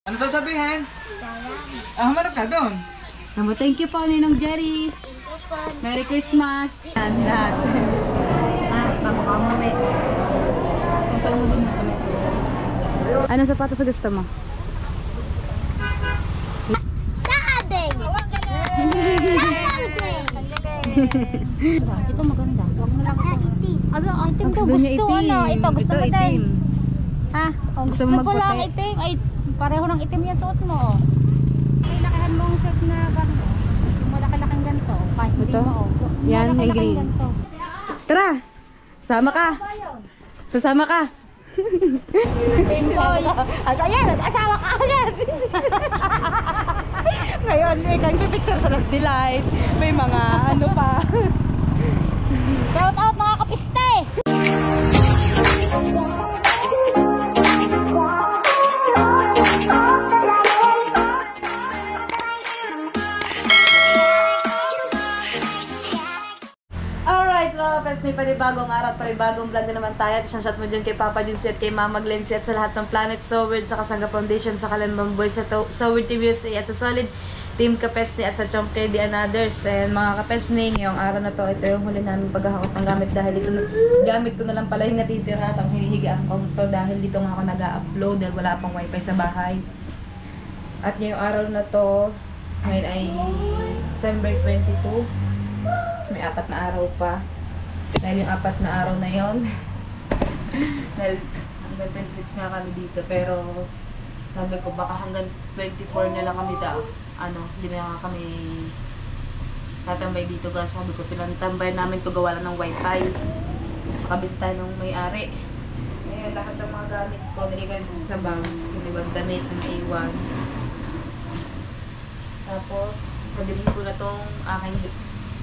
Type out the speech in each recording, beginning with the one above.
Ano sasabihin? Salam. Humarap ka doon. Thank you po, Ninong Jerry. Merry Christmas. Yan, lahat. Bago ka mo, may. Kung mo din sa meso. Anong sapatos sa gusto mo? Saturday. Ito maganda. Huwag mo lang Itim. Ano, itim ko. Gusto niya Gusto, itim. ano? Ito, gusto mo din. Ha? Gusto mo ko lang magputi? itim. Ay, pareho ng itim yung suot mo. May lakihan mo ang shirt na ganito. Yung malaki-laking ganito. Kahit hindi Ito? mo. Yan, yung Malaki-laking green. ganito. Tara! Sama ka! Sasama ka! Ayan, asawa ka agad. Ngayon, may kang picture sa Delight. May mga ano pa. Shout out mga kapiste. Alright, mga kapes, may panibagong araw, panibagong vlog na naman tayo. At isang shot mo dyan kay Papa Jinsi at kay Mama Glency at sa lahat ng Planet Soward, sa Kasanga Foundation, sa Kalanbang Boys, sa Soward TV USA at sa Solid Team Kapesni at sa Chomp KD and others. And mga kapesni, ngayong araw na to, ito yung huli namin paghahakot ng gamit dahil ito, gamit ko na lang pala yung natitira at ang hinihigaan ko to dahil dito nga ako nag-upload dahil wala pang wifi sa bahay. At ngayong araw na to, ngayon ay December 22. May 4 na araw pa. Dahil yung 4 na araw na yon dahil hanggang 26 nga kami dito. Pero sabi ko baka hanggang 24 na lang kami hindi na kami tatambay dito guys. Sabi ko pinantambay namin to gawa lang ng wifi. Nakabisa tayo ng may-ari. Ngayon lahat ng mga gamit ko niligan sa bag. Yung ibang damit ng A1. Tapos nabilin ko na tong aking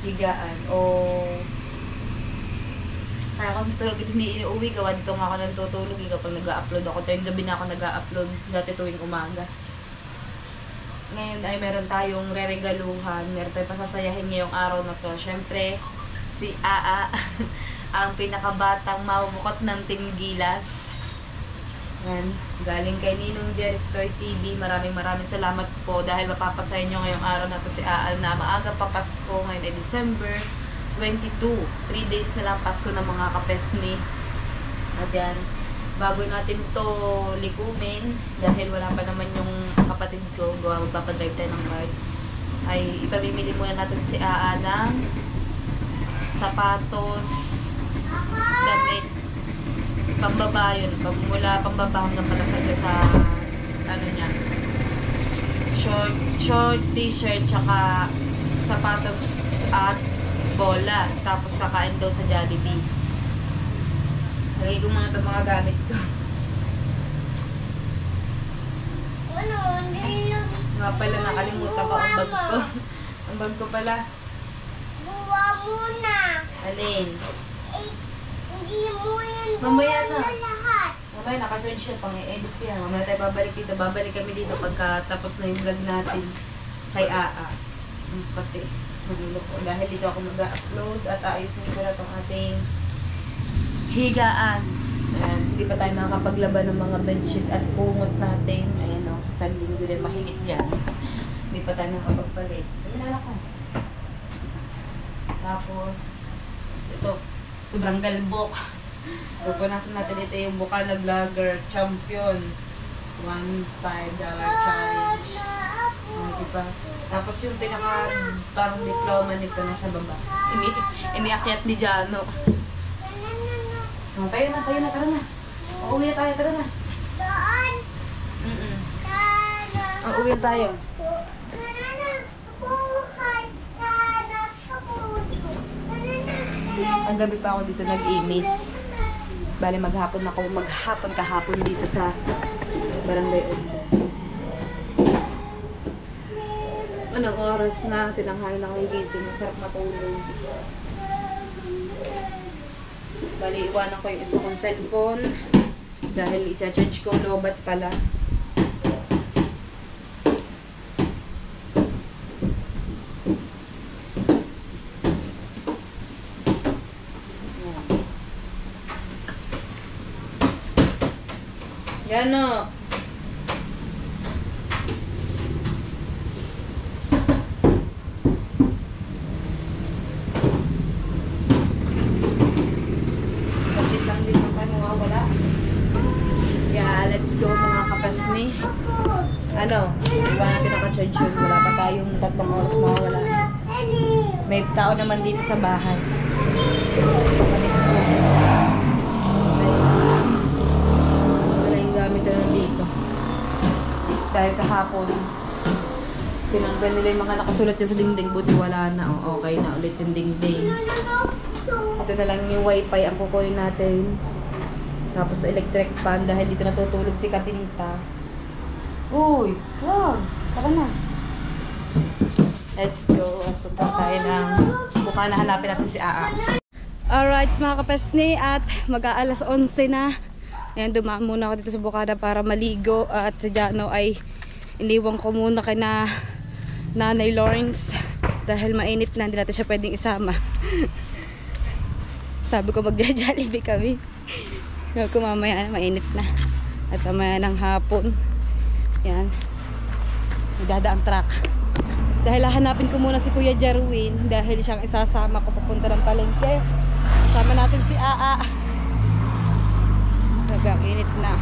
higaan o kaya kung hindi inuwi gawa dito nga ako natutulog kapag nag-upload ako. Tuwing gabi na ako nag-upload dati tuwing umaga. Ngayon ay meron tayong re-regaluhan, meron tayong pasasayahin ngayong araw na to. Syempre si Aa ang pinakabatang mamumukot ng Team Gilas. Yan, galing kay Ninong Jerry's Toy TV. Maraming salamat po dahil mapapasaya nyo ngayong araw na to si Aa na maaga pa Pasko. Ngayon ay December 22. 3 days na lang Pasko ng mga kapesni. At yan, bago natin to likumin dahil wala pa naman yung kapatid ko gawa magpapadrive tayo ng card, ay ipamimili muna natin si Aa ng sapatos, damit, pambaba yun, mula pambaba hanggang patasaga sa ano niya, short t-shirt tsaka sapatos at bola, tapos kakain daw sa Jollibee. Lagay ko muna itong mga gamit ko. Nga pala nakalimutan ko ang bag ko. Ang bag ko pala. Buwa muna. Alin? Hindi mo yan. Mamaya na. Lahat. Mamaya naka-join siya pang i-edit ko yan. Mamaya tayo babalik dito. Babalik kami dito pagka tapos na yung vlog natin kay Aa. Pati. Magulo ko. Dahil dito ako mag-upload at ayusin ko na itong ating higaan. Ayan. Hindi pa tayo nakakapaglaban ng mga bedsheet at pungot natin. Ayan o. Isang linggo din mahigit dyan. Hindi pa tayo nakapagpalit. Pinala ko. Tapos, ito. Sobrang galbok. Pupunasan natin ito yung buka na vlogger champion. $1.5 challenge. Diba? Tapos yung pinaka parang diploma nito nasa baba. Iniakyat ni Jano. Tayo na, tara na. Uuwi na tayo, tara na. Doon. Uuwi na tayo. Ang gabi pa ako dito nag-imis. Bale maghapon kahapon dito sa Barangay 8. Anong oras na? Tinanghali na akong gising. Masarap matulog. Bale iwanan ko yung isa kong cellphone dahil i-charge ko lobat pala. Yan o. Ano? Iwan natin naka-charge yun. Wala pa tayong 3 oras mawala. May tao naman dito sa bahay. Wala yung gamit na nandito. Dahil kahapon, tinanggal nila yung mga nakasulat niya sa dingding. Buti wala na. O, okay na ulit yung dingding. Ito na lang yung wifi ang kukunin natin. Tapos electric fan dahil dito natutulog si Katinita. Uy! Wow! Tara na. Let's go. At punta tayo ng buka na hanapin natin si Aa. Alright mga kapesni, at mag-aalas 11 na. Ayan, dumaan muna ako dito sa bukada para maligo. At si Jano ay iniwan ko muna kay na Nanay Lawrence dahil mainit na, hindi natin siya pwedeng isama. Sabi ko magja-Jollibee kami. Sabi ko mamaya mainit na. At mamaya ng hapon. Yan. Nagdadaang truck. Dahil hahanapin ko muna si Kuya Jarwin dahil siyang isasama ko papunta ng palengke. Kasama natin si Aa. Talagang init na.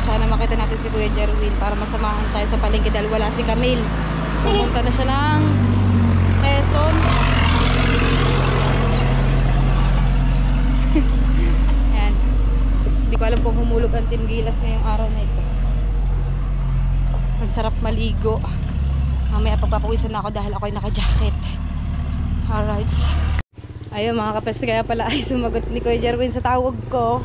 Sana makita natin si Kuya Jarwin para masamahan tayo sa palengke dahil wala si Camille. Pumunta na siya ng Quezon. Yan. Hindi ko alam kung humulog ang Team Gilas ngayong araw na ito. Ang sarap maligo. Mamaya pagpapawisan na ako dahil ako'y naka-jacket. Alright. Ayun mga kapes, kaya pala ay sumagot ni Kuya Jarwin sa tawag ko.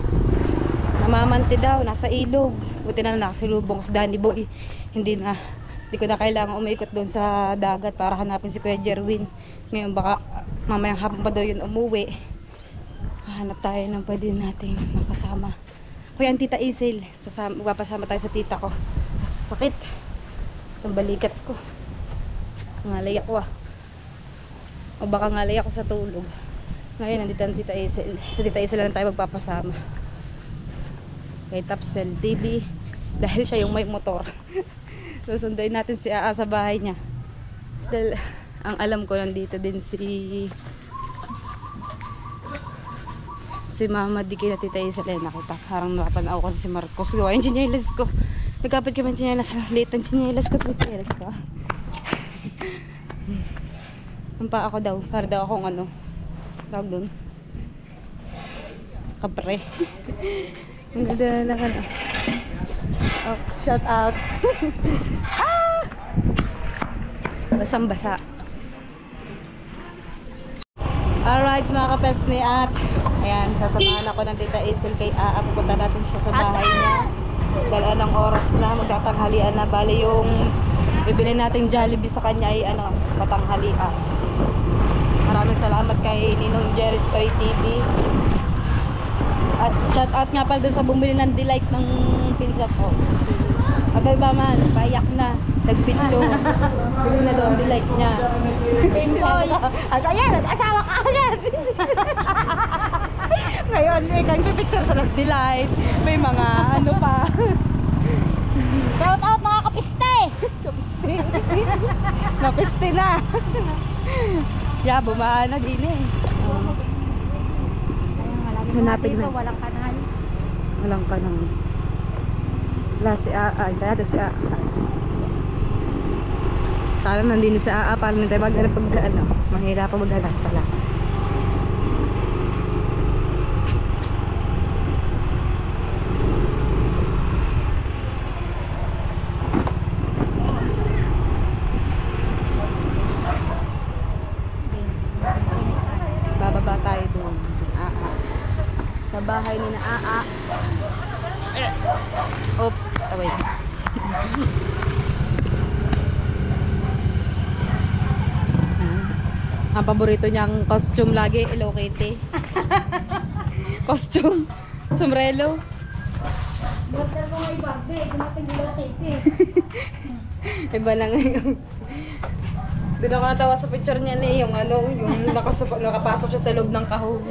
Namamanti daw, nasa ilog. Buti na nakasilubong sa Danny Boy. Hindi ko na kailangan umikot doon sa dagat para hanapin si Kuya Jarwin. Ngayon baka mamayang hapon pa daw yun umuwi. Hanap tayo ng pwede nating makasama. Kuya ang Tita Isil, magpapasama tayo sa tita ko. Sakit itong balikat ko. Ngalay ako o baka ngalay ako sa tulog. Ngayon nandito ang Tita Isil. Sa Tita Isil lang tayo magpapasama kay Tapsel TV dahil siya yung may motor. Susunduin natin si Aa sa bahay niya dahil ang alam ko nandito din si Mama Diki na Tita Isil. Nakita parang napanaw ko si Marcos gawa yung chinelas ko. Nagkapit kami ng chinelas. Late ang chinelas ko. Chinelas ko. Ang pa ako daw. Para daw akong ano. Tawag doon. Kapre. Ang ganda na lang ano. Oh, shout out. Ah! Basang basa. Alright mga kapesni, at ayan, sasamahan ako ng Tita Isil kay Aa. Pupunta natin siya sa bahay niya. Dahil anong oras na, magtatanghalian na. Bali yung bibili nating Jollibee sa kanya ay ano, patanghalian. Maraming salamat kay Ninong Jerry's Toy TV. At shout out nga pala doon sa bumili ng delight ng pinsa ko. Agay ba man, payak na. Nagpicture. Bili na doon delight niya. Ayan, nag-asawa ka agad. Ngayon, may kang picture sa nag-delight. May mga ano pa. Shout out mga kapiste! Kapiste. Napiste na. Yeah, bumaan na din eh. Hanapin na. Walang kanal. Walang kanal. Wala si Aa. Kaya si Aa. Sana nandun si Aa para hindi tayo maghanap pag ano. Mahirap pa maghanap pala. Bababa tayo doon. Aa. Sa bahay ni na Aa. Oops. Oh, wait. Ang paborito niyang costume lagi, Hello Kitty. Costume. Sombrero. Ganda mo ngay Barbie, dumating Hello Kitty. Iba na ngayon. Doon ako natawa sa picture niya ni yung ano, yung nakapasok siya sa loob ng kahog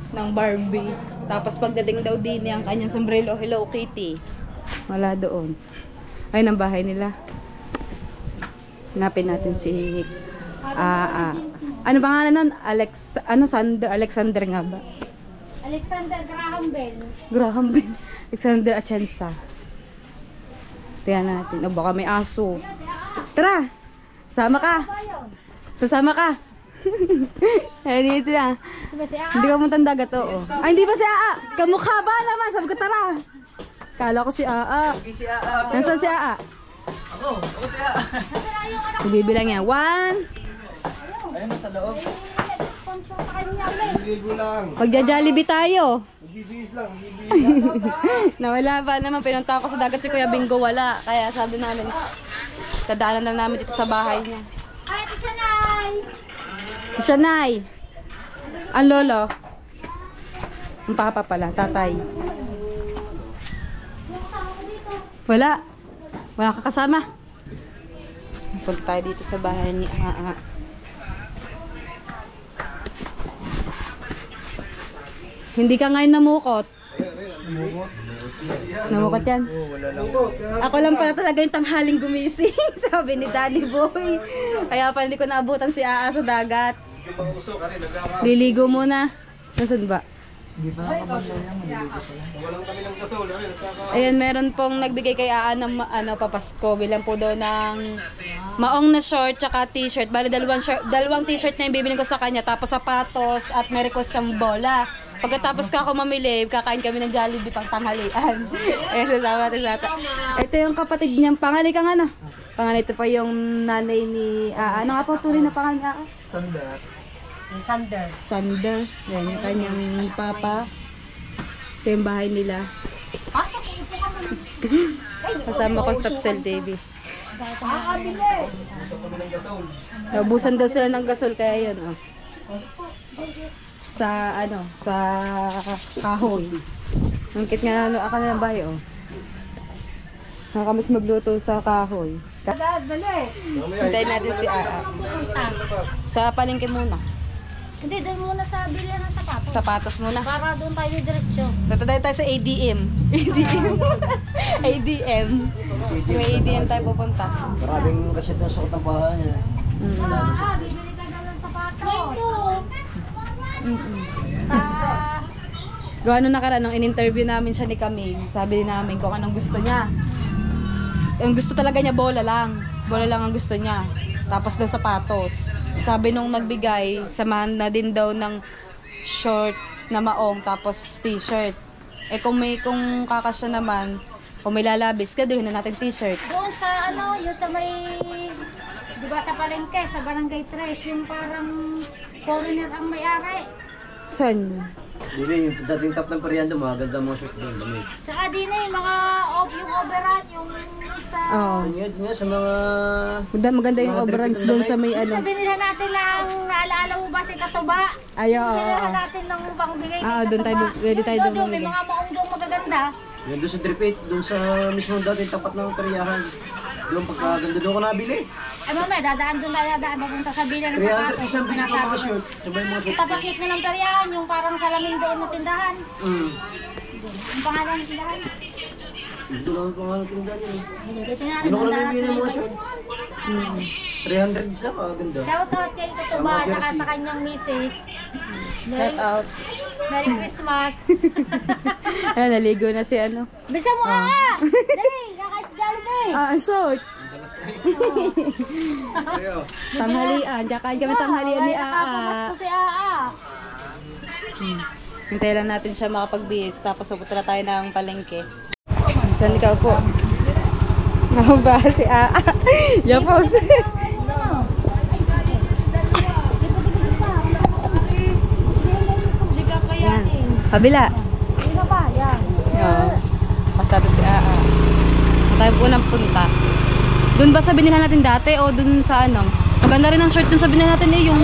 ng Barbie. Tapos pagdating daw din niya ang kanyang sombrero, Hello Kitty. Wala doon. Ayun ang bahay nila. Hanapin natin si ano pangalan nun? Alexander nga ba? Alexander Graham Bell. Graham Bell. Alexander Atienza. Tingnan natin. O baka may aso. Tara! Sama ka! Sasama ka! Ay, dito na. Diba si Aa? Hindi ka pumunta ng dagat, oo. Ay, hindi ba si Aa? Kamukha ba naman? Sabi ko, tara! Kala ko si Aa. Okay, si Aa. Nasaan si Aa? Ako si Aa. Ibibilang niya. 1. Ayun, nasa loob. Sponsor pa kanya ulit. Ligo lang. Magja-Jollibee tayo. Magbibihis lang. Magbibihis. Nawala ba naman? Pinunta ako sa dagat si Kuya Bingo, wala. Kaya sabi namin, tadaanan lang namin dito sa bahay niya. Ay, ito siya, Nay! Siya, Nay. Ang lolo. Ang papa pala, tatay. Wala. Wala ka kasama. Punta tayo dito sa bahay ni Aa. Hindi ka ngayon namukot. Namukot yan. Ako lang pala talaga yung tanghaling gumising. Sabi ni Daddy Boy. Kaya pala hindi ko naabutan si Aa sa dagat. Liligo muna. Nasaan ba? Walang kami ng gasol. Ayan, meron pong nagbigay kay Aa ng papasko. Bilang po daw ng maong na short tsaka t-shirt. Bali dalawang t-shirt na yung bibilin ko sa kanya. Tapos sapatos at may request siyang bola. Pagkatapos ka ako mamili, kakain kami ng Jollibee pang tanghalian. Ayan, sasama natin sa ata. Ito yung kapatid niyang pangalan ka nga na. Pangalan ito pa yung nanay ni Aa. Ano nga po tuloy na pangalan ni Aa? Sander. Sander. Yan, yung kanyang papa. Ito yung bahay nila. Pasok, upo ka naman. Kasama ko Stop Cell TV. Bili! Naubusan daw sila ng gasol kaya yun. Oh. Sa kahoy. Ang kit nga ako na ng bahay, oh. Nakakamis magluto sa kahoy. Dali! Hintayin natin si Aa. Sa palengke muna. Hindi, doon muna sa bilihan ng sapatos. Sapatos muna. Para doon tayo diretso. Dito tayo sa ADM. ADM. ADM. May ADM tayo pupunta. Maraming kasi na suot ng paha niya. Bibili ka daw ng sapatos. Gawa nung nakaraan, nung in-interview namin siya ni Camille, sabi din namin kung anong gusto niya. Ang gusto talaga niya, bola lang. Bola lang ang gusto niya. Tapos daw sapatos. Sabi nung nagbigay, samahan na din daw ng short na maong, tapos t-shirt. Eh kung kakasya naman, kung may lalabis, gaduhin na natin t-shirt. Doon sa yung sa may, di ba sa palengke, sa Barangay Tres, yung parang foreigner ang may-ari. Saan yun? Hindi, yung dating top ng Periando, maganda mga shoot doon. Damit. Tsaka din yung yung overall, yung sa... Oo. Yun nga sa mga... Maganda yung overruns doon sa may Sa binila natin ng, naalaala mo ba si Katuba? Ay, oo. Binila natin ng pangbigay Ah, kay doon tayo, Katuba. pwede tayo doon May bumili. mga maunggong magaganda. Yan doon sa Trip 8, doon sa mismo dating tapat ng Periahan. Doon pagkaganda doon ko nabili. Ay mamaya, dadaan doon tayo, dadaan papunta sa bilang ng 300 sapatos. isang bili ko Sinasabi mga ko. shoot. Sabay mga shoot. Tapat mismo ng peryahan, yung parang salamin doon na tindahan. Yung pangalan ng tindahan. Ito lang po nga ng tindahan yun. Dito na rin Doon ko doon nabili ng mga lahat. shoot. 300 isa, maganda. Shout out kay Katuba, saka sa kanyang misis. Shout out. Merry Christmas. Ayan, naligo na si ano. Bisa mo Dali, kakais Jollibee. Ah, ang short. Ayo. Tanghalian. Kakain kami tanghalian ni Aa. Nakapamasko si Aa. Hintay lang natin siya makapagbihis. Tapos pupunta na tayo ng palengke. Saan ikaw po? Ba si Aa? Yapos. Yan. Kabila. Sino ba? Yan. Oo. Pasado si Aa. Saan tayo po nang punta? Doon ba sa binilhan natin dati o doon sa ano? Maganda rin ang shirt doon sa binilhan natin eh. Yung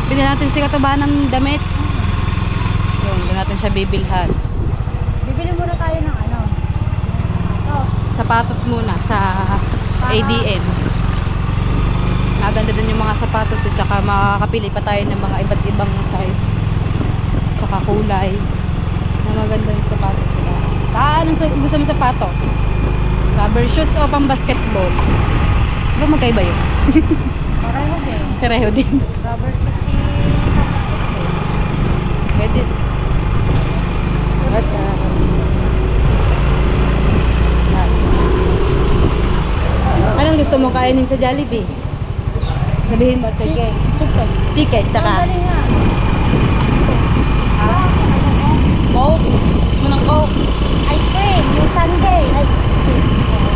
binilhan natin si Katubahan ng damit. Yun, doon natin siya bibilhan. Bibili muna tayo ng Sapatos muna sa ADM. Maganda din yung mga sapatos at saka makakapili pa tayo ng mga iba't ibang size. Tsaka kulay. Na maganda yung sapatos nila. Anong gusto mo sapatos? Rubber shoes o pang basketball? Diba magkaiba yun? Pareho din. Pareho din. Rubber shoes Pwede. At gusto mo kainin sa Jollibee? Sabihin mo, chicken. Chicken, tsaka Ang galing nga. Coke. Gusto mo ng Coke? Ice cream, yung sundae. Ice cream.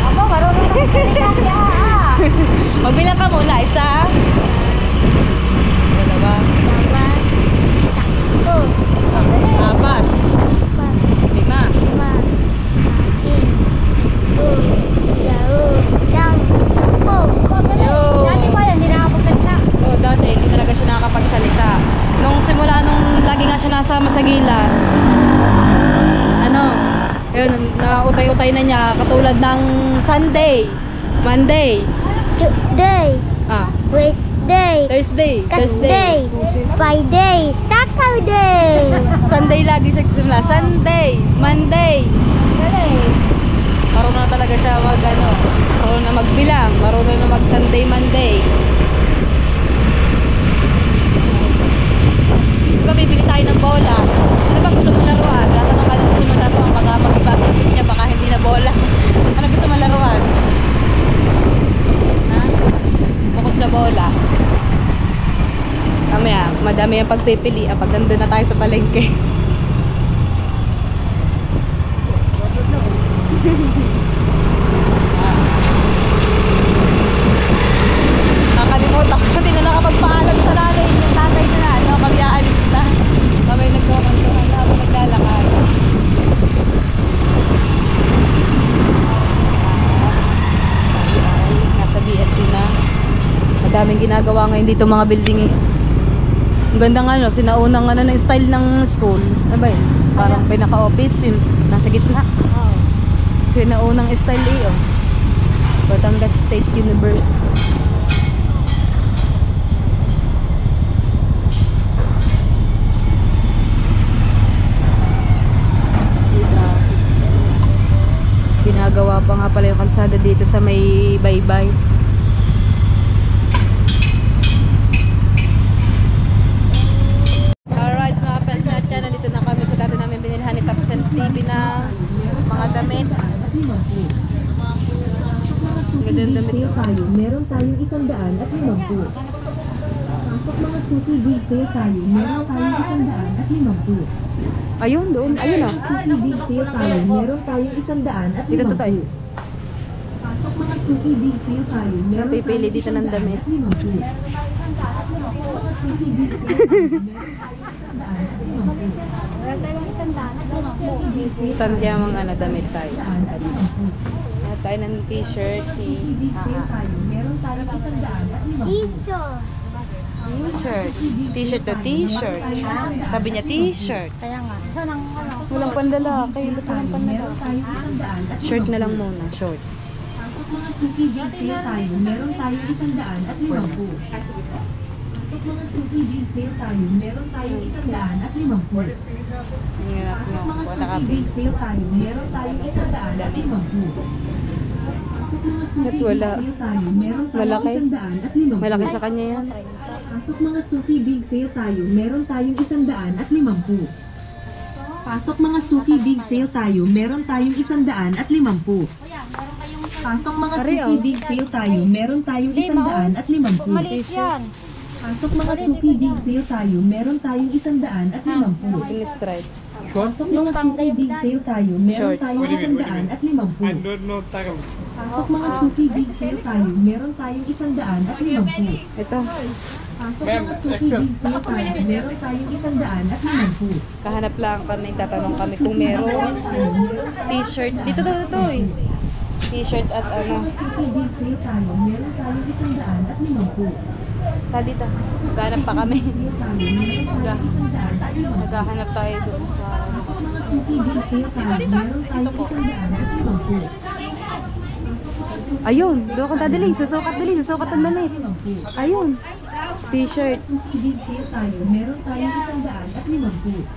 Aba, marunong na magsalita si Aa. Magbilang ka muna. Isa. Dalawa. Apat. Lima. Dati pa yan, hindi nakapagsalita. Oo, dati hindi talaga siya nakakapagsalita. Nung simula nung lagi nga siya nasama sa Gilas, ano, yun, nautay-utay na niya katulad ng Sunday, Monday, Tuesday, ah, Wednesday, Thursday, Thursday, Friday, Saturday. Sunday lagi siya simula. Sunday, Monday. Marunong na talaga siya mag ano, marunong na magbilang, marunong na mag Sunday, Monday. Diba bibili tayo ng bola? Ano ba gusto mong laruan? Tatanong ka na gusto mong laruan, baka mag-iba isip niya, baka hindi na bola. Ano gusto mong laruan? Ha? Bukod sa bola. Mamaya, madami ang pagpipili pag nandun na tayo sa palengke. Nakalimutan ko, hindi na nakapagpaalam sa nanay yung tatay na ano, kami aalis na. Kami nagkakantuhan na habang naglalakad. Nasa BSC na. Madaming ginagawa ngayon dito mga building eh. Ang ganda nga no, sinaunang ano ng style ng school. Ano ba yun? Parang pinaka-office yun. Nasa gitna. Sinaunang style eh oh. Batangas State University. Ginagawa pa nga pala yung kalsada dito sa may baybay. Alright, mga pesnat yan. Nandito na kami sa dati namin binilhan ni Tapsen TV na mga damit. Ganda damit Sale tayo, meron tayong 150. Pasok mga suki big sale tayo, meron tayong 150. Ayun, doon. Ayun ah. Suki big sale tayo, meron tayong 150. Dito tayo. Pasok mga suki big sale tayo, meron Pipili dito ng damit. 150. Pasok mga suki big sale tayo, meron tayong 150. Wala tayong isang daan at limang po. Suki big sale Saan kaya mga ano, damit tayo? 150. Meron tayo ng t-shirt. Suki big sale tayo, meron tayong 150. Iso. T-shirt. T-shirt to t-shirt. Sabi niya t-shirt. Kaya nga. Saan ang ano? Walang pandalaki. Ba't walang Meron pandalaki? tayong 150. Short na lang muna. Short. Pasok mga suki big sale tayo, meron tayong 150. Pasok mga suki big sale tayo, meron tayong 150. Ang hirap Pasok nyo. mga Wala suki ka. big sale tayo, meron tayong 150. Pasok mga suki Ba't big wala? sale tayo, meron tayong Malaki? 150. Malaki sa kanya yan. Pasok mga suki big sale tayo, meron tayong 150. Pasok mga suki big sale tayo, meron tayong 150. Pasok mga suki big sale tayo, meron tayong 150. Maliit yan. Pasok mga suki big sale tayo, meron tayong 150. Pinistripe. Pasok mga suki big sale tayo, meron Short. tayong 150. Pasok mga suki big sale tayo, meron tayong 150. Ito. Pasok mga suki big sale tayo, meron tayong 150. Kahanap lang kami. Tatanong kami kung meron t-shirt. Dito eh. T-shirt at ano. Mga suki big sale tayo, meron tayong 150. Dito. Maghanap pa kami. Sale tayo, meron tayong 150. Maghahanap tayo doon sa... Pasok mga suki big sale tayo, meron tayong 150. Pasok mga suki Ayun. Doon akong dadaling. Susukat dali. Susukat ang damit. Ayun. T-shirt. suki big sale tayo, meron tayong 150.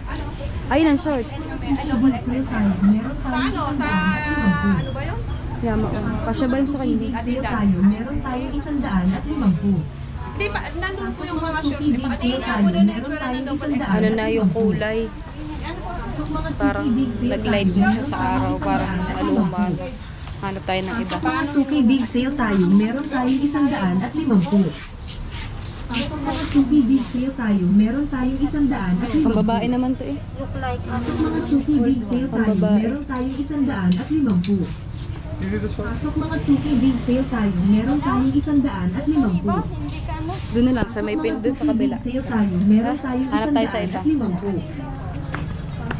Ayun ang short. Suki big sale tayo, meron tayong 150. Yama. Kasya ba yun sa kanya? Big sale tayo, meron tayong 150. Di ba, nandun po yung mga Suki big sale tayo, meron tayong 150. Ano na yung kulay? Pasok mga suki Parang big sale nag-light tayo, na siya meron sa tayong araw. Parang 150. alumag. Hanap tayo ng iba. Pasok mga suki big sale tayo, meron tayong 150. Pasok mga suki big sale tayo, meron tayong 150. Pang babae naman to eh. Look like Pasok mga suki big sale tayo, Pambabae. meron tayong 150. Pasok mga suki big sale tayo, meron tayong 150. hindi ka ano. Doon na lang sa may pin doon sa kabila. Big sale tayo, meron tayong Hanap tayo sa iba. 150.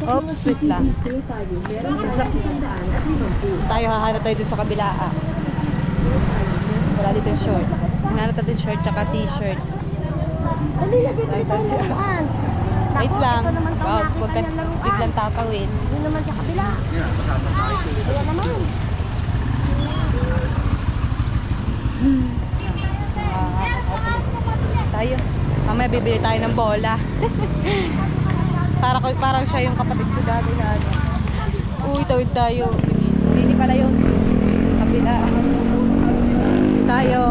Oops, wait lang. Big sale tayo, meron tayong 150. Tayo hahanap tayo doon sa kabila. Wala dito yung short. Hanap natin short tsaka t-shirt. Dali, lagay tayo Tayo ng laruan. Wait Naku, lang. ito naman ang Wow, nakita huwag ka ng laruan. biglang tatawin. Yun naman sa kabila. Kaya naman. Tayo. Mamaya bibili tayo ng bola. Parang siya yung kapatid ko dati na ano. Uy, tawid tayo. Hindi pala yun. Kabila. Tayo.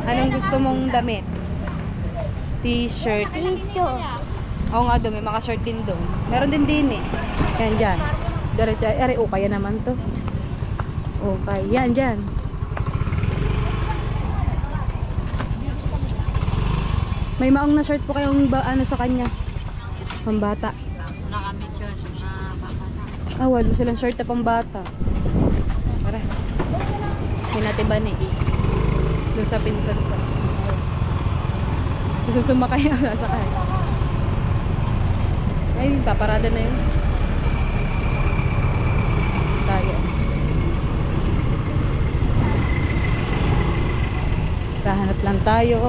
Anong gusto mong damit? T-shirt. T-shirt. Oo nga doon, may mga short din doon. Meron din eh. Yan dyan. Diretso. Kaya naman to. Okay. Yan dyan. May maong na shirt po kayong ano sa kanya? Pambata. Ah, wala silang shirt na pambata. Tara. May natiban eh. Doon sa pinsan ko. Gusto sumakay ang nasakay. Ay, paparada na yun. Tayo. Kahanap lang tayo.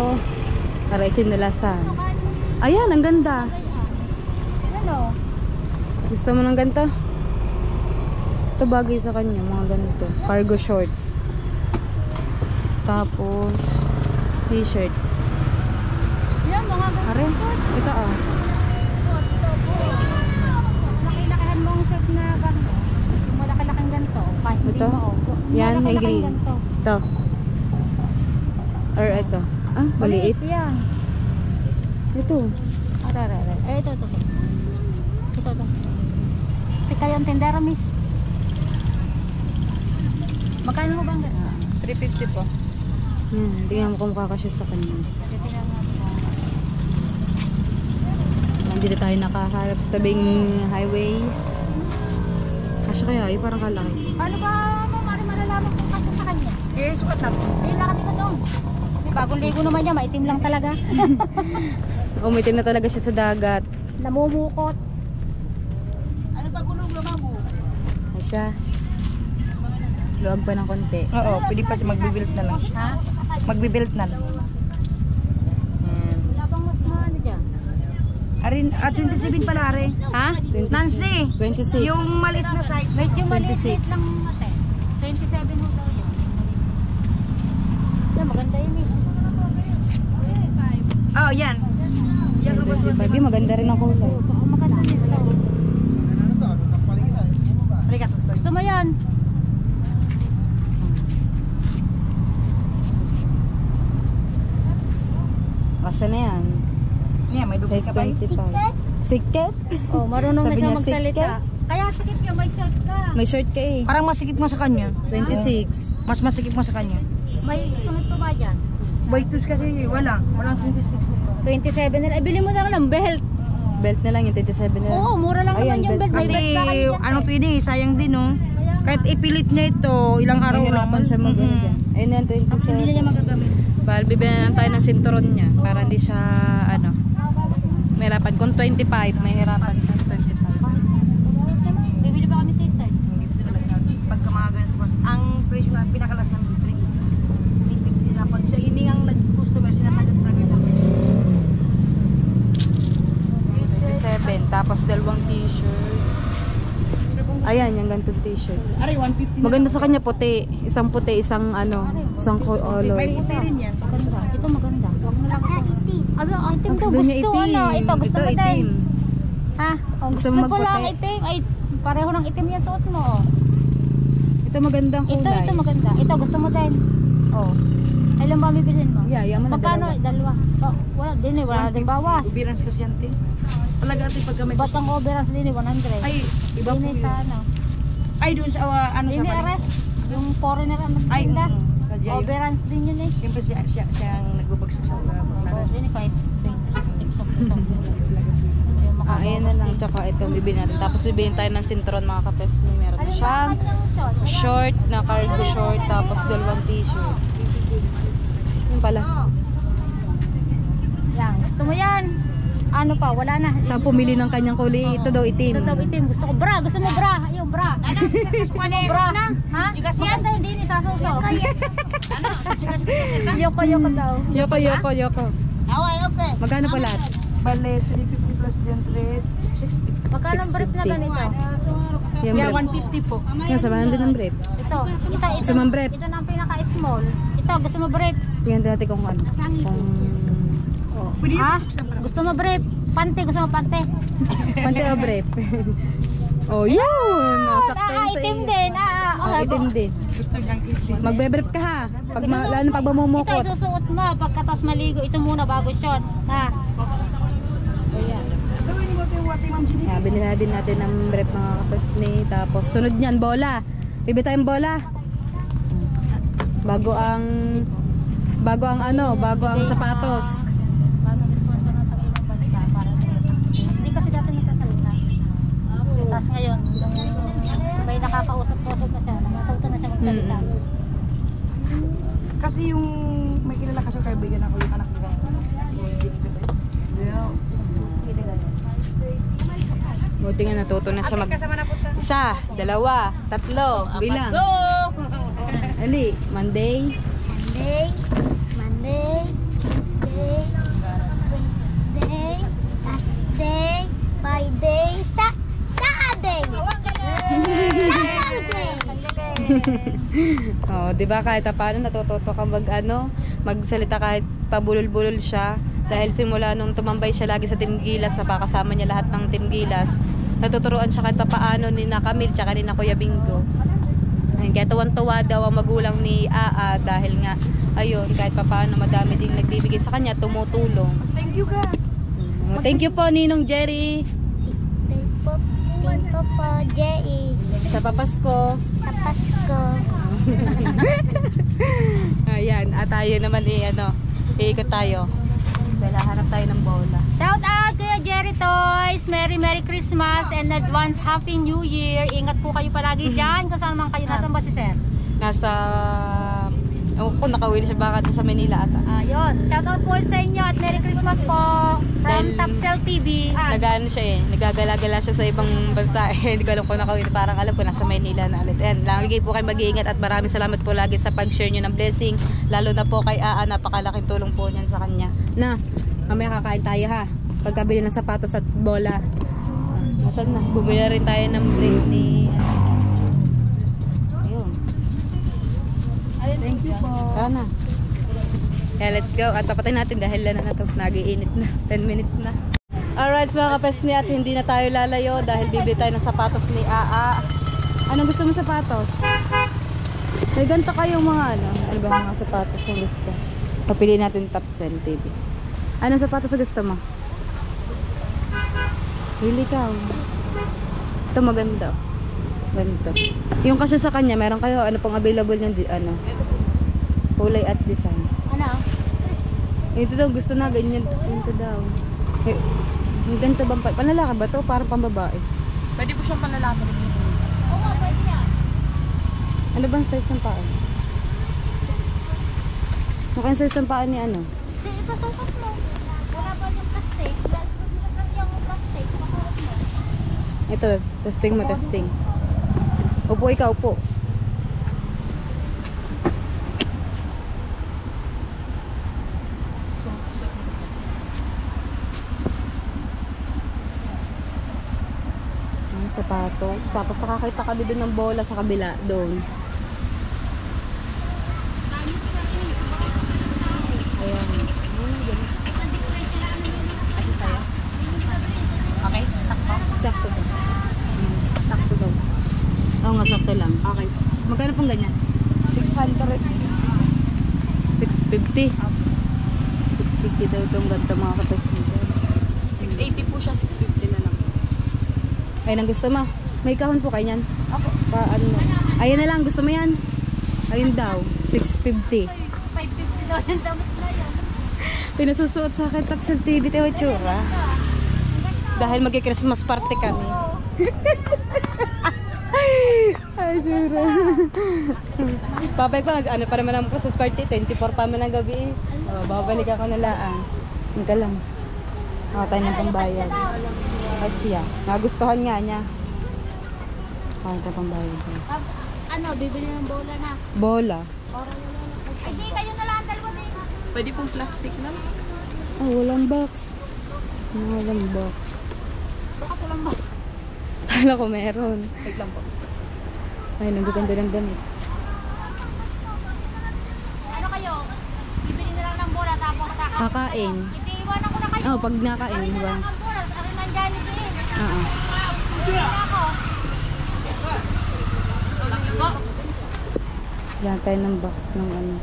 Para ikinalasan. Ayan, ang ganda. Ano? Gusto mo ng ganito? Ito bagay sa kanya, mga ganito. Cargo shorts. Tapos, t-shirt. Yan, mga Are, ito ah. Laki-lakihan mo ang shirt na ganito. Yung malaki-laking ganito. Kahit hindi Ito? mo. Yan, may Malaki-laking green. ganito. Ito. Or ito. Ah, maliit. Yan. Ito. Are. Ito. Ito. Si kayo ang tendero, miss. Magkano mo bang ganito? 350 po. Tingnan mo kung makakasya sa kanya. Nandito tayo nakaharap sa tabing highway. Kasya kaya, parang kalaki. Paano ba mo malalaman kung kasi sa kanya? Eh, sukat lang. Lakad ka doon. May bagong ligo naman niya, maitim lang talaga. Umitim na talaga siya sa dagat. Namumukot. Ano ba gulong naman mo? Kasya. Luwag pa ng konti. Oo, pwede pa siya magbibuild na lang. Ha? Magbibuild na lang. Wala bang mas ano dyan? Arin, 27 pala, Are. Ha? Nancy! 26. Yung maliit na size. Medyo maliit 26. lang ate. 27 mo daw yun. Yan, maganda yun eh. Oh, yan. 25. Maganda rin ang kulay. Baka maganda nito. Halika. Gusto mo yan? Kasya na yan. Yan, may dupli Size ka ba? 25. Siket? Oh, marunong na Sabi siya niya, magsalita. Kaya sikip yung may shirt ka. May short ka eh. Parang masikip mo sa kanya. 26. Mas masikip mo sa kanya. May sungit pa ba dyan? White kasi wala. Walang 26 nito. 27 nila. Ibili mo na lang belt. Belt na lang yung 27 na lang. Oo, mura lang Ayan, naman yung belt. May Kasi belt na kayo dyan. ano to yun eh, sayang din oh. Kahit ipilit niya ito, ilang araw Mahirapan siya mag ano dyan. Ayun na yan, Hindi niya 27. magagamit. Bahal, bibili na lang tayo ng sinturon niya. Para hindi siya, ano, mahirapan. Kung 25, mahirapan siya 25. Bibili pa kami t-shirt. Pagka mga ganito, ang presyo na pinakalas ng district, 350 na. Pag sa ining ang customer, sinasagot namin sa presyo. 27. Tapos dalawang t-shirt. Ayan, yung ganitong t-shirt. Ari, 150 na. Maganda sa kanya puti. Isang puti, isang ano, isang color. May puti rin yan. Maganda. Ito maganda. Huwag mo lang itim. Ano, itim to. Gusto niya Gusto, itim. ano. Ito, gusto mo din. itim. Ha? Oh, Gusto gusto mo ko lang magputi? itim. Ay, pareho ng itim yung suot mo. Oh. Ito magandang kulay. Ito maganda. Ito, gusto mo din. Oh. Ilan ba bibilhin mo? Yeah, yaman na Magkano? dalawa. Dalawa. Oh, wala din eh. Wala din bawas. Ubirans kasi yan, te. Talaga ate pagka may... Batang overruns din 100. Ay, iba po Dini yun. sa ano. Ay, doon sa ano sa Dini Bali. ares. Yung foreigner ang Ay, nagtinda. sa Jayo. Overruns din yun eh. Siyempre siya ang nagbabagsak sa mga Oo, sini kahit 20. Ayan na lang. Tsaka ito, bibili natin. Tapos bibili tayo ng sintron mga kapesni. Meron na siyang short na cargo short. Tapos dalawang t-shirt. Yun pala. Yan, gusto mo yan? Ano pa, wala na. Saan pumili ng kanyang kulay? Ito daw itim. Ito daw itim. Gusto ko bra. Gusto mo bra? Ayun, bra. Bra. Ha? Maganda hindi ni sasuso. Yoko daw. Yoko. okay. Magkano po lahat? Bale, 350 plus din 650. Magkano ang brief na 650. ganito? Yung Yeah, brief. 150 po. Yan, samahan din ng brief. Ito. Gusto mo ang brief? Ito na ang pinaka-small. Ito, gusto mo brief? Tingnan natin kung ano. Pwede Ha? yun sa bra. Gusto mo brief? Pante, gusto mo pante? Pante o brief? Oh, yun! Oh, sakto yun sa itim iyo. din. Oh, itim din. Gusto niyang itim. Magbe-brief ka ha. Lalo na pag Ito mamumukot. isusuot mo pagkatas maligo. Ito muna bago short. Ha? Ayan. Gawin mo ito yung wati, Ma'am Jenny. Binila din natin ng brief mga kapasni. Tapos sunod niyan, bola. Bibi tayong bola. Bago ang sapatos. Bago sponsor ng pag-ibang bansa para hindi kasi dati nagkasalita. Tapos ngayon, may nakakausap-usap na siya. Natuto na siya magsalita. Kasi yung may kilala kasi kaibigan ako yung anak nila. Buti nga natuto na siya mag... Kasama na po ta. Isa, dalawa, tatlo, bilang. Ali, Monday. Monday, Tuesday, Wednesday, Thursday, Friday, Saturday. Oh, 'di ba kahit paano natututo ka magsalita kahit pabulol-bulol siya dahil simula nung tumambay siya lagi sa Team Gilas, napakasama niya lahat ng Team Gilas. Natuturuan siya kahit paano ni na Camille tsaka ni na Kuya Bingo. Ayun, kaya tuwan-tuwa daw ang magulang ni Aa dahil nga ayun, kahit paano madami ding nagbibigay sa kanya, tumutulong. Thank you, God. Thank you po Ninong Jerry Thank you po, Jay. sa papasko. Sa Pasko. Ayan, at tayo naman iikot tayo. Dahil hanap tayo ng bola. Shout out Kuya Jerry Toys. Merry Christmas and advance Happy New Year. Ingat po kayo palagi dyan. Kung saan man kayo. Nasaan ba si Sir? Nasa, kung nakawili siya baka sa Manila ata. Ayun. Shout out po sa inyo at Merry Christmas po. From Dahil- Tapsel TV. Nagano siya nagagala-gala siya sa ibang bansa. Hindi ko alam kung nakawili. Parang alam ko nasa Manila na ulit. Ayan, lagi po kayo mag-iingat at maraming salamat po lagi sa pag-share nyo ng blessing. Lalo na po kay Aa, napakalaking tulong po niyan sa kanya. Na, mamaya kakain tayo ha. Pagkabili ng sapatos at bola. Nasaan na? Bumili rin tayo ng break ni... Ayun. Thank you po. Sana. Kaya let's go. At papatay natin dahil na ito. Nag-iinit na. 10 minutes na. Alright mga kapesni at hindi na tayo lalayo dahil bibili tayo ng sapatos ni Aa. Anong gusto mo sapatos? May ganito kayong mga ano ba mga sapatos ang gusto? Papili natin Tapsel TV. Anong sapatos ang gusto mo? Pili ka. Ito maganda. Ganito. Yung kasi sa kanya, meron kayo ano pang available yung kulay at design. Ano? Ito daw gusto na ganyan. Ito daw. Eh, yung ganito bang panlalaki ba to? Parang pambabae. Pwede po siyang panlalaki. Oo nga, pwede yan. Ano bang size ng paa? Mukhang size ng paa ni ano? Hindi, ipasukat mo. Wala ba yung plastic? Yung plastic, pasukat mo. Ito, testing mo, testing. Upo ikaw, upo. Ang sapatos. Tapos nakakita kami doon ng bola sa kabila, doon. Ayan. Kasi sa'yo. Okay, sakto. Sakto daw. Sakto daw. Oo nga, sakto lang. Okay. Magkano pong ganyan? 600. 650. 650 daw itong ganito mga kapes nito. 650 680 po siya, 650 na lang. Ayun ang gusto mo. May kahon po kayo yan? Ako. Ano? Ayun na lang, gusto mo yan? Ayun daw, 650. 550 daw yung damit na yan. Pinasusuot sa akin Tapsel TV, Teo Chura. Dahil magki-Christmas party kami. Ay, Chura. Papay ko, ano pa naman ang Christmas party, 24 pa man ang gabi. Oh, babalik ako na laan. Hanggang lang. Ako tayo ng pambayad. Kasi siya, nagustuhan nga niya. Ako tayo pambayad. Ano, bibili ng bola na. Bola. Ay, di, kayo na lang, dalawa din. Pwede pong plastic lang. Oh, walang box. Walang box. Ako lang ba? Kala ko meron. Wait lang po. Ay, nagaganda ng damit. Ano kayo? Bibili na lang ng bola tapos Kakain. Hindi, iwanan ko na kayo. Oh, pag nakain, di ba? Ang bola, arin nandyan din. Oo. Bibili na ako. Yan tayo ng box ng ano.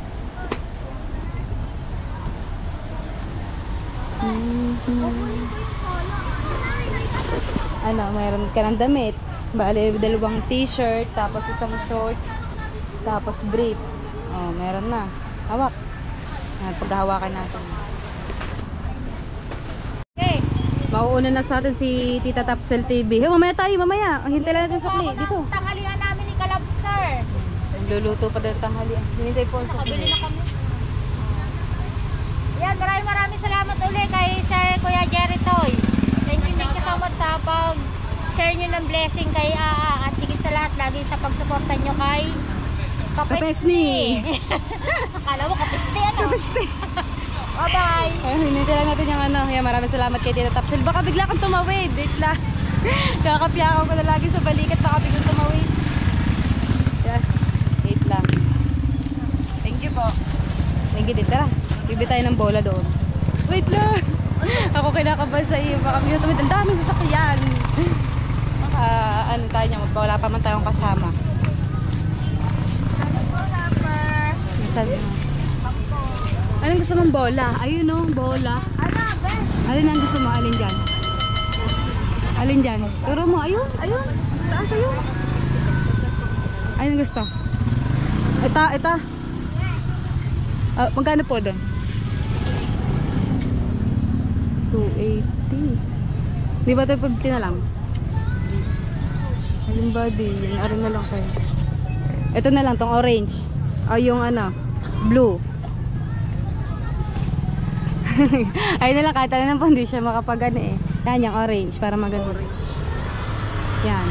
Ano, mayroon ka ng damit. Bale, dalawang t-shirt, tapos isang short, tapos brief. Oh, meron na. Hawak. Yan, paghahawakan natin. Okay. Mauuna na sa atin si Tita Tapsel TV. Hey, mamaya tayo, mamaya. Hintay lang natin sa play. Dito. Tanghalian namin ni Kalabster. Nagluluto pa daw ng tanghalian. Hinintay po sa Nakabili play. na kami. Yan, maraming salamat uli kay Sir Kuya Jerry Toy. Thank you so much sa pag-share nyo ng blessing kay Aa at higit sa lahat lagi sa pagsuporta nyo kay Kapesni. Akala mo kapesni ano? Kapesni. Bye-bye. Ay, hinintay lang natin yung ano. Yan, maraming salamat kay Tita Tapsel. Baka bigla kang tumawid. Wait lang. Kakapiyakaw ko na lagi sa balikat. Baka biglang tumawid. Yan. Wait lang. Thank you po. Sige, dito. Tara. Bibi tayo ng bola doon. Wait lang. Ako kinakabahan sa iyo. Baka biglang tumawid. Ang daming sasakyan. Baka ano tayo niya. Wala pa man tayong kasama. Sabi mo. Anong gusto mong bola? Ayun o, bola. Alin ang gusto mo? Alin dyan? Alin dyan? Turo mo, ayun, ayun. Sa taas, ayun. Ayun gusto. Ito. Magkano po doon? 280. Di ba ito 50 na lang? Alin ba din? Arin na lang kayo. Ito na lang, tong orange. O yung ano, blue. Ayun na lang, kahit ano po, hindi siya makapagano eh. Yan, yung orange, para maganda. Yan.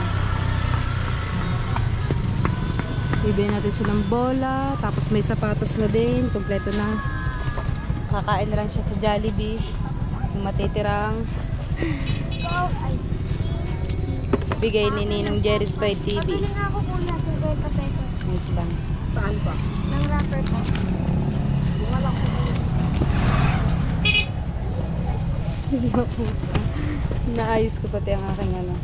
Bibigyan natin silang bola, tapos may sapatos na din, kompleto na. Kakain na lang siya sa Jollibee. Yung matitirang bigay ni Ninong Jerry's Toy TV. Pabili nga ako kuya, 50 pesos. Wait lang. Saan ba? Ng wrapper ko. Wala ko. Hindi mo po. Naayos ko pati ang aking ano.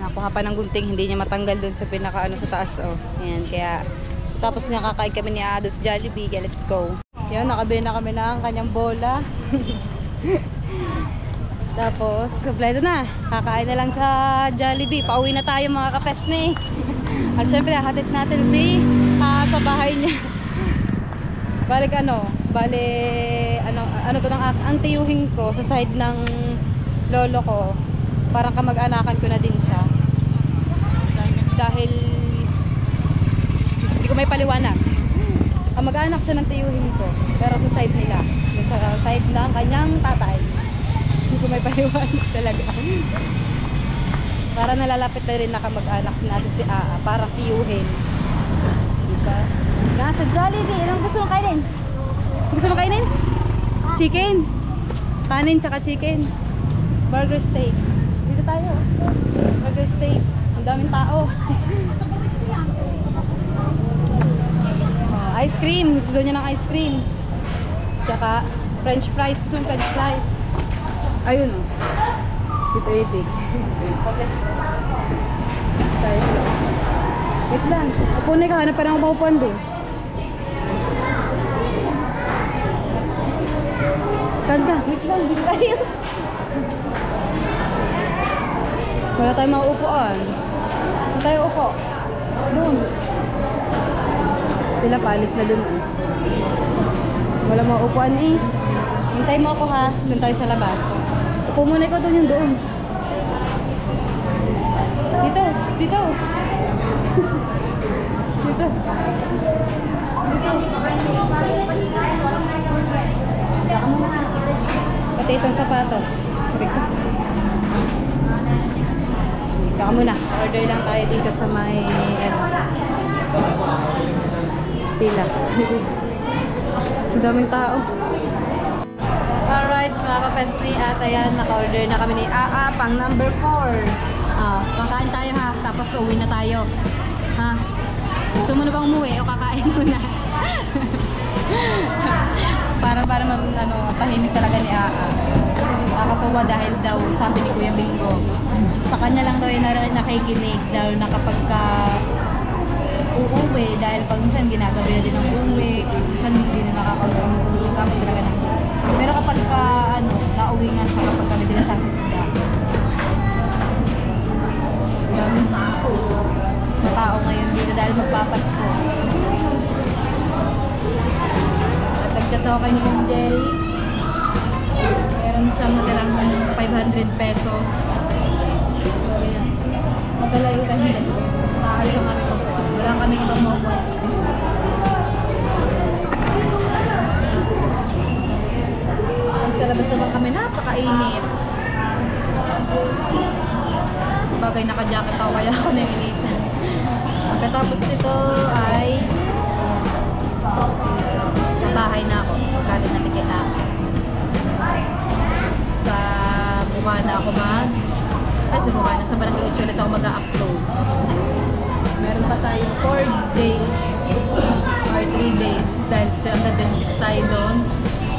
Nakuha pa ng gunting, hindi niya matanggal dun sa pinaka ano sa taas. Oh. Ayan, kaya tapos niya kakain kami ni Ados Jollibee. Kaya let's go. Yan, nakabili na kami ng kanyang bola. Tapos, kompleto na. Kakain na lang sa Jollibee. Pauwi na tayo mga kapesne. At syempre, hatid natin si sa bahay niya. Balik ano to ang tiyuhin ko sa side ng lolo ko. Parang kamag-anakan ko na din siya. Dahil hindi ko may paliwanag. Kamag-anak siya ng tiyuhin ko. Pero sa side nila. Sa side ng kanyang tatay. Hindi ko may paliwanag talaga. Para nalalapit na rin na kamag-anak natin si Aa. Para tiyuhin. Diba? Nasa Jollibee. Anong gusto mong kainin? Gusto mong kainin? Chicken. Kanin tsaka chicken. Burger steak. Dito tayo. Burger steak. Ang daming tao. Ice cream. Gusto niya ng ice cream. Tsaka french fries. Gusto mong french fries. Ayun o. Dito itik. Tayo lang. Wait lang. Upo na ka. Hanap pa ng maupuan doon. Saan ka? Wait lang, dito tayo. Wala tayong mauupuan. Saan tayo upo? Doon. Sila paalis na doon. Wala mauupuan eh. Hintay mo ako ha. Doon tayo sa labas. Upo muna ikaw doon yung doon. Dito. Dito. Dito. Pati itong sapatos. Baka muna. Order lang tayo dito sa may pila. Ang daming tao. Alright, mga kapesli. At ayan, naka-order na kami ni AA pang number 4. Kakain tayo ha. Tapos uwi na tayo. Ha? Gusto mo na bang umuwi o kakain mo na? para tahimik talaga ni AA. Nakakatuwa dahil daw sabi ni Kuya Bingo, sa kanya lang daw nakikinig lalo na kapag uuwi dahil pag minsan ginagawa din ng uwi, minsan hindi na nakakauwi kami talaga ng pero kapag nauwi nga siya kapag kami din siya sa isda. Matao ngayon dito dahil magpapasko. At nag-chat ako kay ni Jerry. Meron siyang natirang 500 pesos. Magalayo tayo dito. Nakakal sa kami mabuwan. Wala kami ibang mabuwan. Sa labas naman kami, napakainit. Bagay naka-jacket ako kaya ako nainitan. Pagkatapos nito ay sa bahay na ako. Pagkatapos natin kailangan. Sa Bukana ako sa Barangay Uchulit ako mag-upload. Meron pa tayong 4 days or 3 days dahil hanggang 26 tayo doon.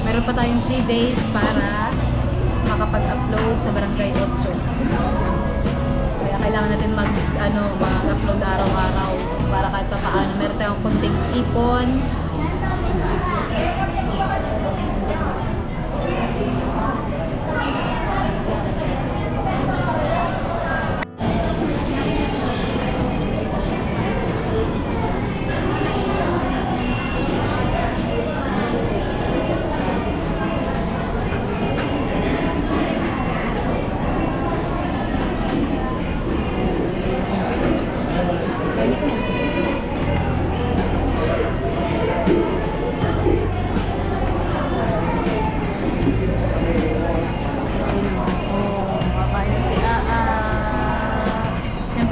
Meron pa tayong 3 days para makapag-upload sa Barangay 8. Kaya kailangan natin mag-upload araw-araw para kahit pa paano meron tayong konting ipon.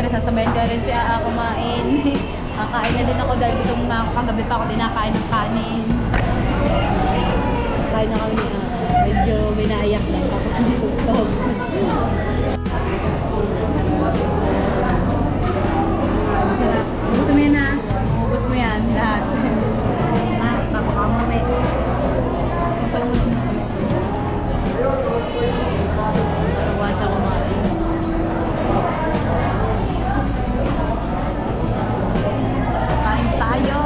Sasabayan ko rin si AA kumain. Kakain na din ako dahil gutom na ako. Kagabi pa ako dinakain ng kanin. Kain na kami ni AA. Medyo binaiyak lang. Tapos nagtugtog. Gusto mo yan ha? Gusto mo yan lahat. Ha? Bago ka mo may. Ito mo na natawa siya kumain. Tayo.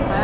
Kaya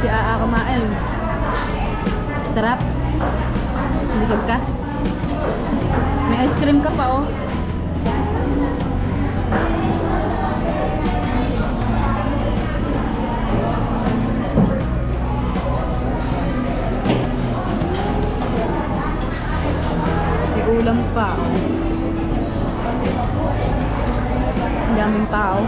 si Aa kumain. Sarap. Busog ka? May ice cream ka pa, oh. May ulam pa. Ang daming tao.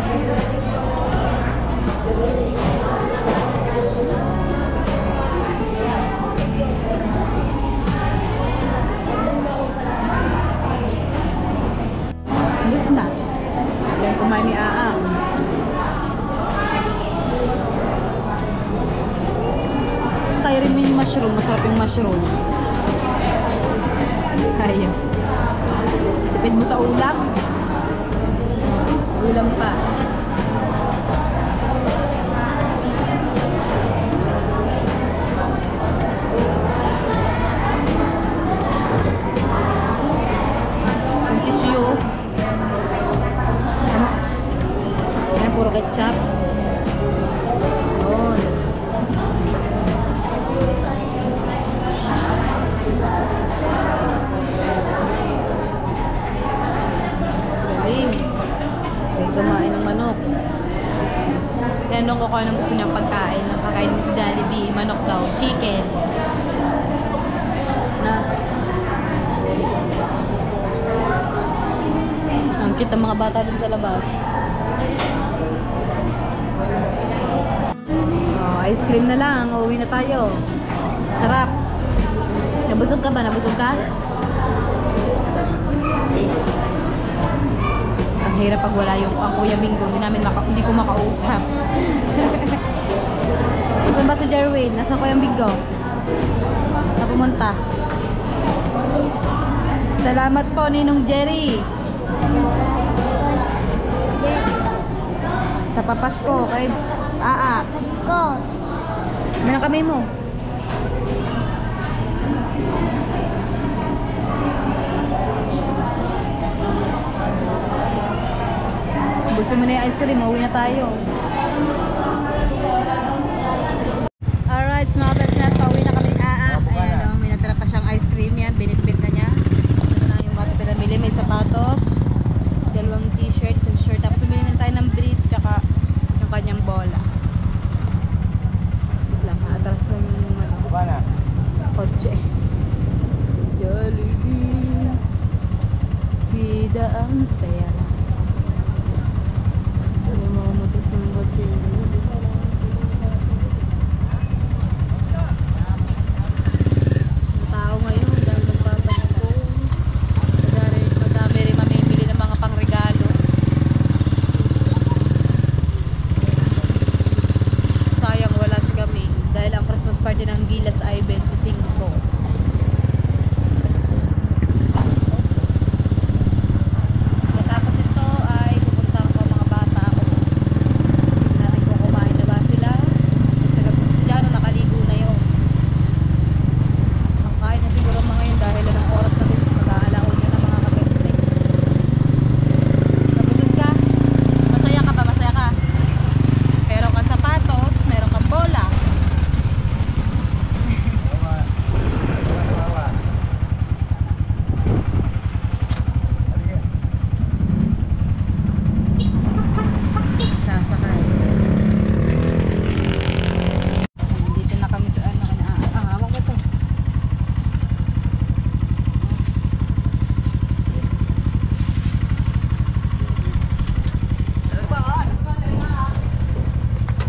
Ubus na. Yan kumain ni Aang. Kaya rin mo yung mushroom. Masarap yung mushroom. Ayaw. Tipid mo sa ulam. Ulam pa. Ang tissue. Ayan, puro ketchup. Yun. Galing. Galing kumain ng manok. Tinanong ko kung anong gusto niyang pagkain. Nang kakain ni si Jollibee, manok daw, chicken. Na. Ang cute ng mga bata dun sa labas. Oh, ice cream na lang. Uuwi na tayo. Sarap. Nabusog ka ba? Nabusog ka? Ang hirap pag wala yung ang Kuya Bingo. Hindi ko makausap. Saan ba si Jerwin? Nasaan Kuya Bingo? Na pumunta. Salamat po, Ninong Jerry. Sa papasko kay Aa. Pasko. Ano na kami mo? Gusto mo na yung ice cream, mauwi na tayo. Alright, mga besnet, pauwi na kami. Ayan o, may natira pa siyang ice cream yan. Binitbit na niya. Ito na yung bata pinamili. May sapatos, dalawang t-shirt, isang shirt. Tapos bumili na tayo ng brief, tsaka yung kanyang bola. Wait lang, atras lang yung kotse. Jollibee, vida ang saya. Yung mga motos ng kotse. Ang tao ngayon dahil magpapasko. Madami rin mamimili ng mga pangregalo. Sayang wala si kami dahil ang Christmas party ng Gilas ay 25. Tapos ito ay pupunta ko mga bata ako. Tingnan natin kung kumain na ba sila. Si Jano nakaligo na yun. Makain na siguro mga yun dahil ilang oras na din mag-aalaon niya ng mga kapestik. Nabusog ka? Masaya ka ba? Masaya ka? Meron kang sapatos, meron kang bola. Sasakay. Dito na kami sa ano. Ang hawak ko to.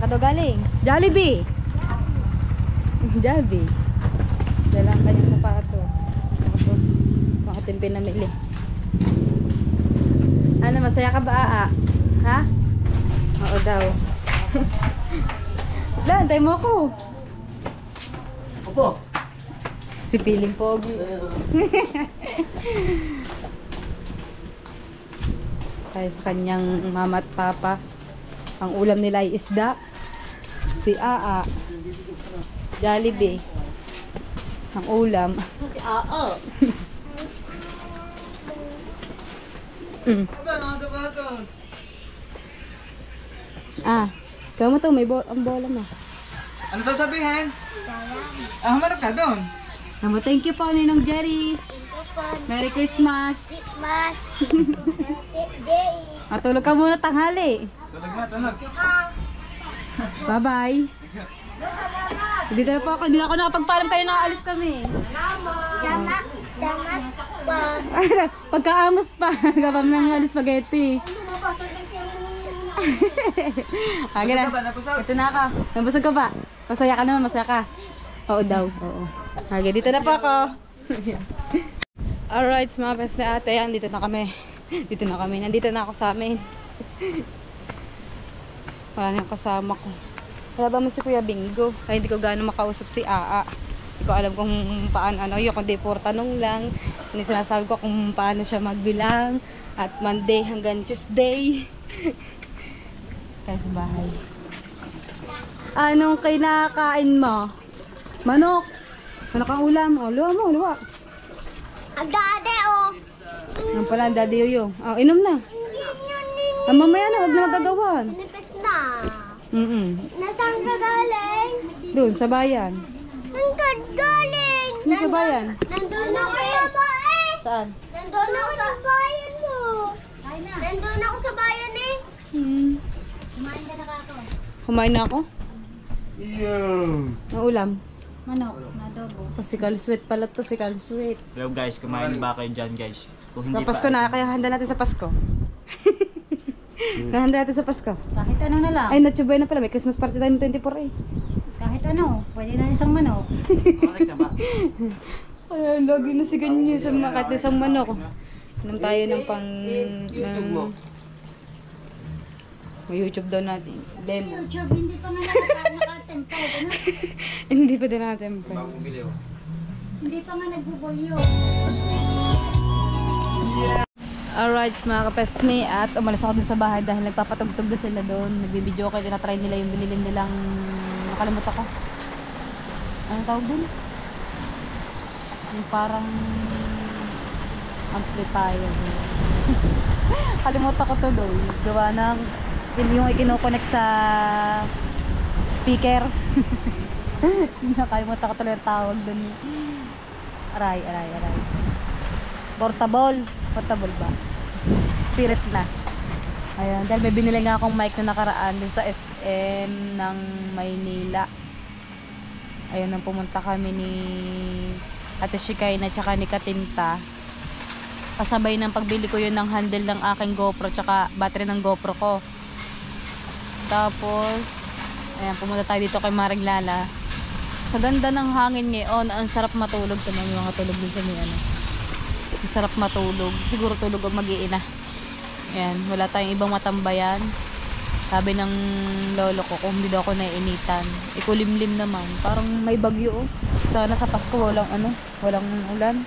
Kato galing? Jollibee! Jollibee. Dala ang kanyang sapatos. Tapos, makating pinamili. Ano, masaya ka ba, Aa? Ha? Oo daw. Wala, antay mo ako. Opo. Si Piling Pogi. Tayo sa kanyang mama at papa. Ang ulam nila ay isda. Si Aa. Jollibee. Ang ulam. Si Aa. Ah, kaya mo to, may ang bola mo. Ano sasabihin? Ah, humarap ka doon. Thank you po, Ninong Jerry. Merry Christmas. Matulog ka muna tanghali. Tulog na, tulog. Bye-bye. Dito na po ako. Hindi na ako nakapagpaalam kayo, nakaalis kami. Salamat po. Pagkaamos pa. Gabam ng spaghetti. Busog ka ba? Napusog? Ito na ako. Nabusog ka ba? Masaya ka naman, masaya ka. Oo daw, oo. Okay, dito na po ako. Alright, mga best na ate, yan, dito na kami. Dito na kami. Nandito na ako sa amin. Wala na yung kasama ko. Wala ba mo si Kuya Bingo? Ay, hindi ko gano'ng makausap si Aa. Hindi ko alam kung paano, yun, kundi puro tanong lang. Hindi sinasabi ko kung paano siya magbilang. At Monday hanggang Tuesday. Kaya sa bahay. Anong kinakain mo? Manok. Manok ang ulam. O, luwa mo, luwa. Ang dade, oh. Yan pala, Daddy Yoyo. Oh, inom na. Ah, mamaya na, huwag na magagawan. Nipis na. Mm-mm. Nasaan ka galing? Doon, sa bayan. Nandun galing. Doon sa bayan. Nandun ako sa bayan. Saan? Nandun ako sa bayan mo. Nandun ako sa bayan eh. Kumain ka na ako. Kumain na ako? Ang ulam. Manok, adobo. To, si Calsweet pala to, si Calsweet. Hello guys, kumain ba kayo dyan guys? Kung hindi Sa Pasko na, kaya handa natin sa Pasko. Nahanda natin sa Pasko. Kahit ano na lang. Ay, natsubay na pala. May Christmas party tayo ng 24 eh. Kahit ano. Pwede na isang manok. Correct na ba? Ay, lagi na si ganyan sa kahit isang manok. Inom tayo ng pang... YouTube mo. YouTube daw natin. Lemon. YouTube, hindi pa nga nakatempo. Ano? Hindi pa din natin pa. Bagong bili oh. Hindi pa nga nagbubulyo. Alright, mga kapesni, at umalis ako dun sa bahay dahil nagpapatugtog na sila doon. Nagbibideo ko, tinatry nila yung binili nilang, nakalimutan ko. Anong tawag dun? Yung parang amplifier. Kalimutan ko to doon. Gawa ng yung ikinoconnect sa speaker. Nakalimutan ko tuloy yung tawag dun. Aray. Portable ba? Spirit na. Ayun, dahil may binili nga akong mic na nakaraan dun sa SM ng Maynila. Ayun, nang pumunta kami ni Ate Shikay na tsaka ni Katinta. Kasabay ng pagbili ko yun ng handle ng aking GoPro tsaka battery ng GoPro ko. Tapos, ayan, pumunta tayo dito kay Maring Lala. Sa ganda ng hangin ngayon, ang sarap matulog. Tignan mo yung mga tulog din sa may ano. Ang sarap matulog. Siguro tulog ang mag-iina. Ayan, wala tayong ibang matambayan. Sabi ng lolo ko, kung hindi daw ako naiinitan. Ikulimlim naman. Parang may bagyo. Oh. Sana sa Pasko walang ulan.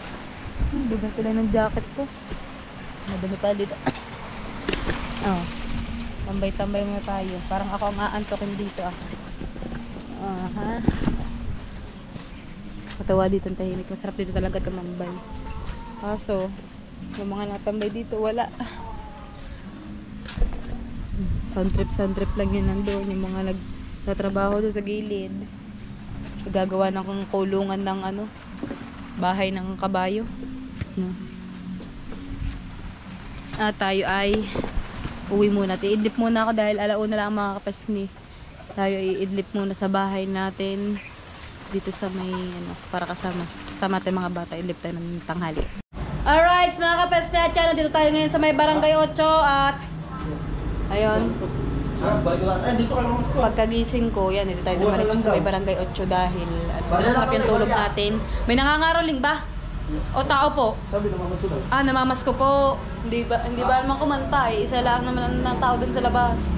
Dugan ko lang ng jacket ko. Madami pala dito. Oh. Tambay-tambay muna tayo. Parang ako ang aantokin dito. Aha. Katawa dito ang tahimik. Masarap dito talaga tumambay. Kaso, yung mga natambay dito, wala. Sound trip lang yun nandun. Yung mga nagtatrabaho doon sa gilid. Gagawa ng kulungan ng bahay ng kabayo. Tayo ay uwi muna. I-idlip muna ako dahil alauna lang mga kapasni. Tayo i-idlip muna sa bahay natin. Dito sa may para kasama natin mga bata. I-idlip tayo ng tanghali. Alright, mga kapasni, at yan, dito tayo ngayon sa may Barangay 8 at ayun, pagkagising ko, yan, dito tayo dumaritso sa may Barangay 8 dahil masarap yung tulog natin. May nangangaroling ba? O tao po? Sabi namamasko. Namamasko po. Hindi ba naman kumanta eh. Isa lang naman ng tao dun sa labas.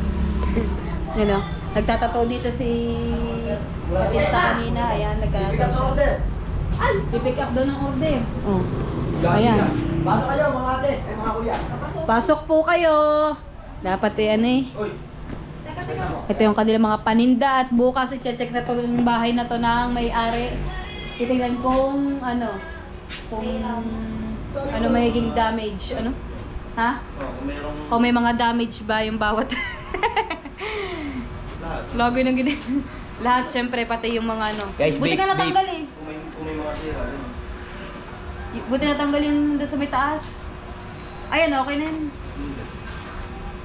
Yan o. Nagtatato dito si Katinta kanina. Ayan, i-pick up doon ng order. Oh. Ayan. Pasok kayo mga ate, mga kuya. Pasok po kayo. Dapat ito yung kanilang mga paninda at bukas i-check na to yung bahay na to ng may-ari. Titingnan kung kung magiging damage. Ha? Kung may mga damage ba yung bawat lagi nang Lahat, syempre, pati yung mga ano. Guys, Buti babe, ka natanggal eh. Kung may mga sira. Buti natanggal yun doon sa may taas. Ayan, okay na yun.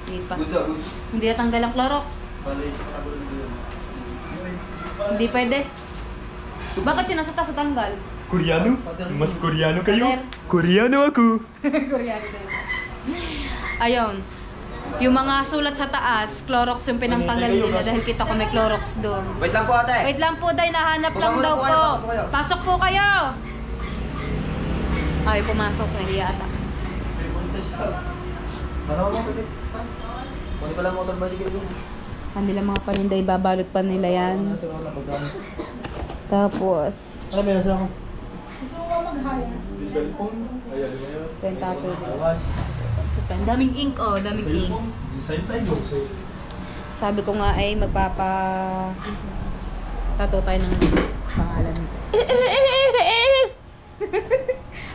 Hindi pa. Good job, good. Hindi natanggal ang Clorox. Bali, pagkakagulo yun. Hindi pwede. Bakit yun nasa taas natanggal? Koreano? Mas Koreano kayo? Sir. Koreano ako. Koreano din. Ayun. Yung mga sulat sa taas, Clorox yung pinangtanggal nila dahil kita ko may Clorox doon. Wait lang po ate. Wait lang po, Day. Nahanap lang Pumasok daw po po. kayo, pasok po kayo. Pasok po kayo. Ay, pumasok na. Hiyata. Masama mo pwede. Kunin ko lang motor bicycle yun. Kanila mga paninda, ibabalot pa nila yan. Nasa mga napagdami. Tapos, Ano meron siya ako? Di cellphone? Ayan mo yun. tentato. So, ang daming ink, oh. Daming ink. Design tayo. Sabi ko nga ay tato tayo ng pangalan nito.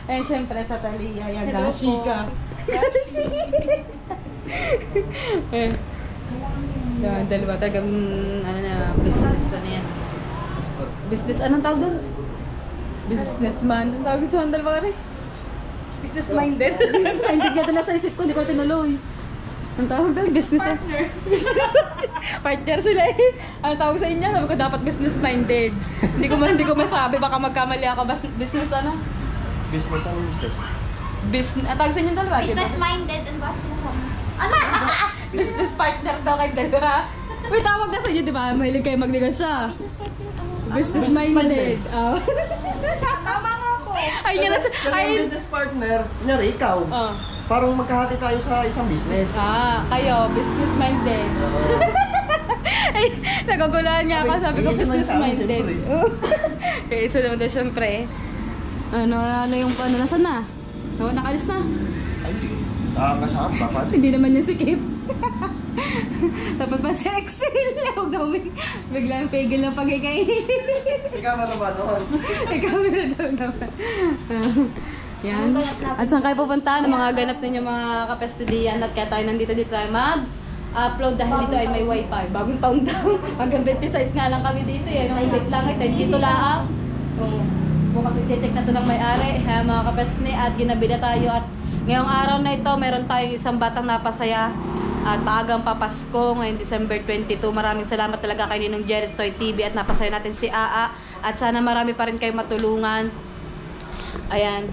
Ayun, syempre sa Talia, Yagashi ka. Yan, dalawa talagang, ano na, business, ano yan. Business, anong tawag doon? Businessman. Anong tawag sa dalawa ka rin? Business-minded. Business-minded nga doon nasa isip ko, hindi ko tinuloy. Ang tawag doon? Business partner. Business partner sila eh. Ang tawag sa inyo, sabi ko dapat business-minded. Hindi ko masabi, baka magkamali ako. Business ano? Business ang business. Business, ang tawag sa inyo dalawa, di ba? Business-minded and ba sinasabi? Business partner daw kayo dalawa. May tawag na sa inyo, di ba? Mahilig kayo magnegosyo. Business-minded. Oh. Tama nga po. Ay, nga nasa... Kasi Ay, yung business partner, kunyari ikaw, oh. parang magkahati tayo sa isang business. Kayo, business-minded. Ay, naguguluhan niya ako. Sabi ko, Iisa lang business-minded. sa akin, Kaya isa naman daw, syempre. Ano yung, nasaan na? Nakalis na. Ay, hindi. Kasama, dapat. Hindi naman niya sikip. Dapat pa sa Excel. Huwag daw biglang pigil ng pagkikay. Ikaw ba naman noon? Ikaw meron daw naman. Yan. At saan kayo pupunta ng mga ganap ninyo mga kapestidiyan at kaya tayo nandito tayo upload dahil dito ay may wifi. Bagong taon daw. Hanggang 26 nga lang kami dito eh. Yung date lang ay dito lang. Bukas i-check na ito ng may-ari mga kapesni at ginabi na tayo at ngayong araw na ito meron tayong isang batang napasaya at maagang papasko ngayong December 22. Maraming salamat talaga kay Ninong Jerry's Toy TV at napasaya natin si Aa at sana marami pa rin kayo matulungan. Ayan.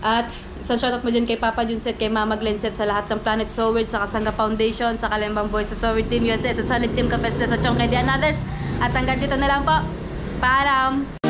At isang shoutout mo dyan kay Papa Junset, kay Mama Glenset sa lahat ng Planet Soward, sa Kasanga Foundation, sa Kalembang Boys, sa Soward Team USA, sa Solid Team Kapesna, sa Chong kay Dian Others. At hanggang dito na lang po. Paalam!